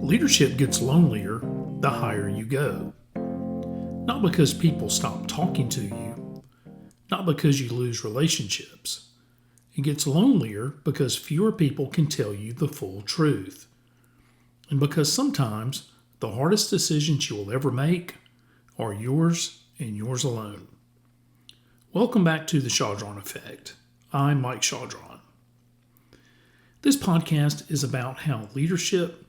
Leadership gets lonelier the higher you go. Not because people stop talking to you, not because you lose relationships. It gets lonelier because fewer people can tell you the full truth. And because sometimes the hardest decisions you will ever make are yours and yours alone. Welcome back to the Chaudron Effect. I'm Mike Chaudron. This podcast is about how leadership,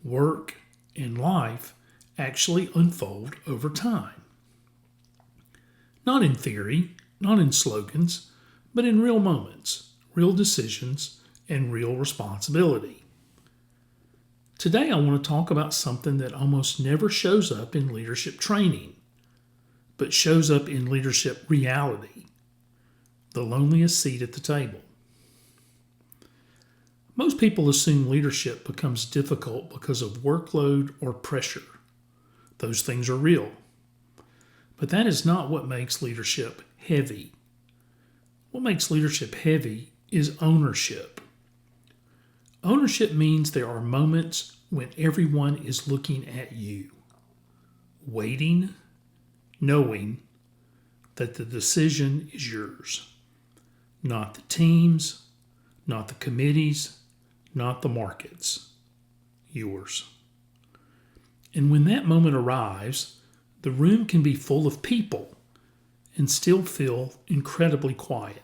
work, and life actually unfold over time. Not in theory, not in slogans, but in real moments, real decisions, and real responsibility. Today I want to talk about something that almost never shows up in leadership training, but shows up in leadership reality: the loneliest seat at the table. Most people assume leadership becomes difficult because of workload or pressure. Those things are real. But that is not what makes leadership heavy. What makes leadership heavy is ownership. Ownership means there are moments when everyone is looking at you, waiting, knowing that the decision is yours. Not the team's, not the committee's, not the market's. Yours. And when that moment arrives, the room can be full of people and still feel incredibly quiet.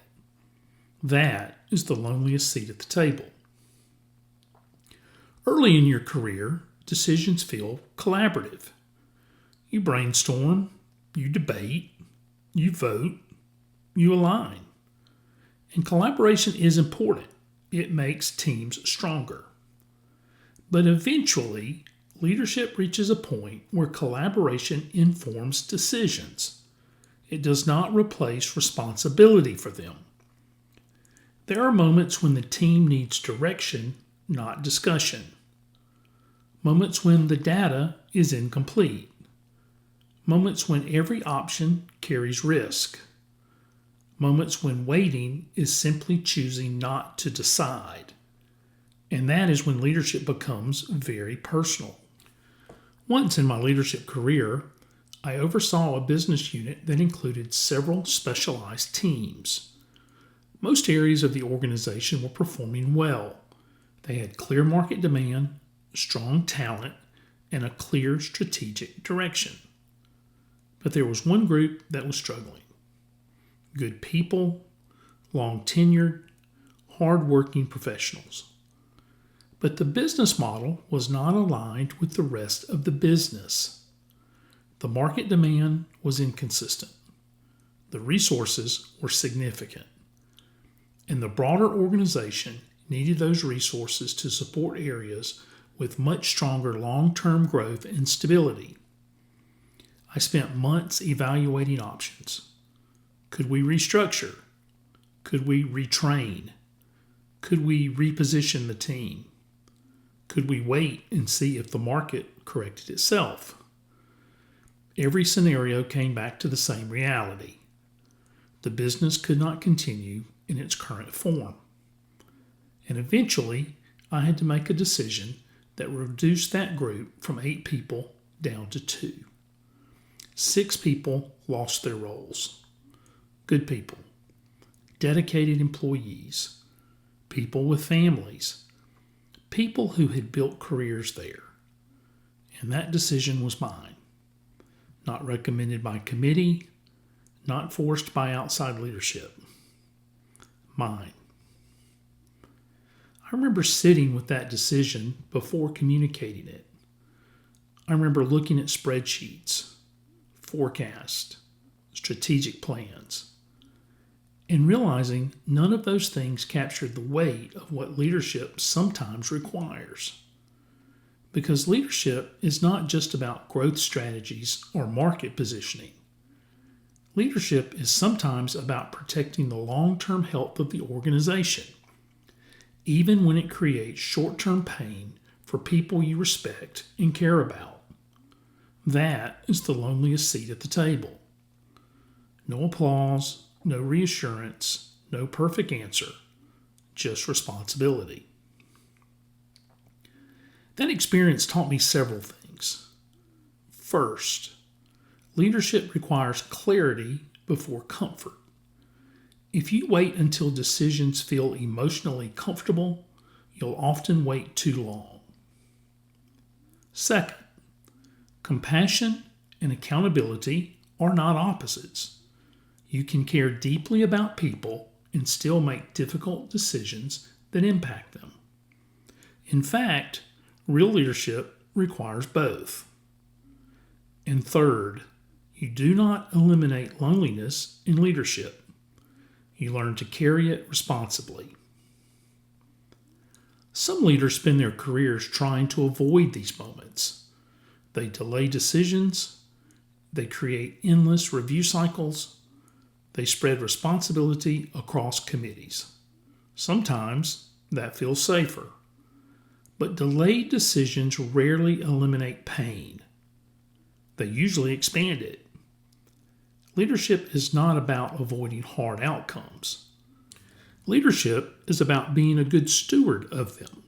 That is the loneliest seat at the table. Early in your career, decisions feel collaborative. You brainstorm, you debate, you vote, you align. And collaboration is important. It makes teams stronger. But eventually, leadership reaches a point where collaboration informs decisions. It does not replace responsibility for them. There are moments when the team needs direction, not discussion. Moments when the data is incomplete. Moments when every option carries risk. Moments when waiting is simply choosing not to decide. And that is when leadership becomes very personal. Once in my leadership career, I oversaw a business unit that included several specialized teams. Most areas of the organization were performing well. They had clear market demand, strong talent, and a clear strategic direction. But there was one group that was struggling. Good people, long-tenured, hard-working professionals. But the business model was not aligned with the rest of the business. The market demand was inconsistent. The resources were significant. And the broader organization needed those resources to support areas with much stronger long-term growth and stability. I spent months evaluating options. Could we restructure? Could we retrain? Could we reposition the team? Could we wait and see if the market corrected itself? Every scenario came back to the same reality. The business could not continue in its current form. And eventually, I had to make a decision that reduced that group from 8 people down to 2. 6 people lost their roles. Good people, dedicated employees, people with families, people who had built careers there. And that decision was mine. Not recommended by committee, not forced by outside leadership. Mine. I remember sitting with that decision before communicating it. I remember looking at spreadsheets, forecasts, strategic plans, and realizing none of those things captured the weight of what leadership sometimes requires. Because leadership is not just about growth strategies or market positioning. Leadership is sometimes about protecting the long-term health of the organization, even when it creates short-term pain for people you respect and care about. That is the loneliest seat at the table. No applause, no reassurance, no perfect answer, just responsibility. That experience taught me several things. First, leadership requires clarity before comfort. If you wait until decisions feel emotionally comfortable, you'll often wait too long. Second, compassion and accountability are not opposites. You can care deeply about people and still make difficult decisions that impact them. In fact, real leadership requires both. And third, you do not eliminate loneliness in leadership. You learn to carry it responsibly. Some leaders spend their careers trying to avoid these moments. They delay decisions, they create endless review cycles, they spread responsibility across committees. Sometimes that feels safer. But delayed decisions rarely eliminate pain. They usually expand it. Leadership is not about avoiding hard outcomes. Leadership is about being a good steward of them.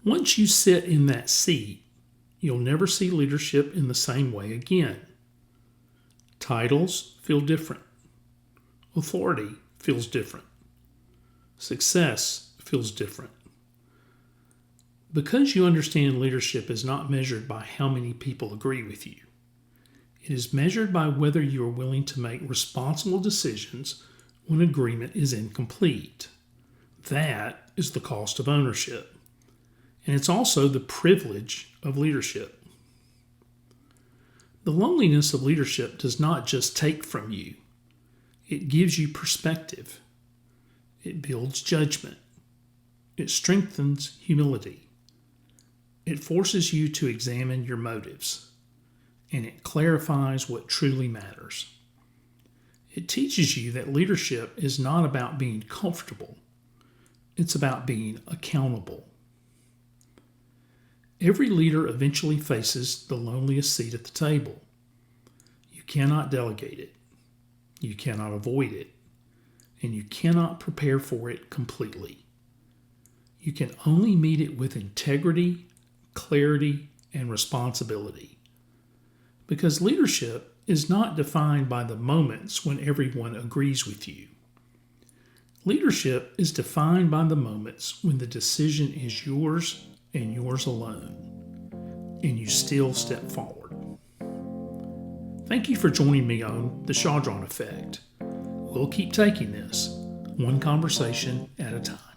Once you sit in that seat, you'll never see leadership in the same way again. Titles feel different. Authority feels different. Success feels different. Because you understand leadership is not measured by how many people agree with you. It is measured by whether you are willing to make responsible decisions when agreement is incomplete. That is the cost of ownership. And it's also the privilege of leadership. The loneliness of leadership does not just take from you. It gives you perspective. It builds judgment. It strengthens humility. It forces you to examine your motives, and it clarifies what truly matters. It teaches you that leadership is not about being comfortable. It's about being accountable. Every leader eventually faces the loneliest seat at the table. You cannot delegate it. You cannot avoid it. And you cannot prepare for it completely. You can only meet it with integrity, clarity, and responsibility. Because leadership is not defined by the moments when everyone agrees with you. Leadership is defined by the moments when the decision is yours and yours alone, and you still step forward. Thank you for joining me on the Chaudron Effect. We'll keep taking this one conversation at a time.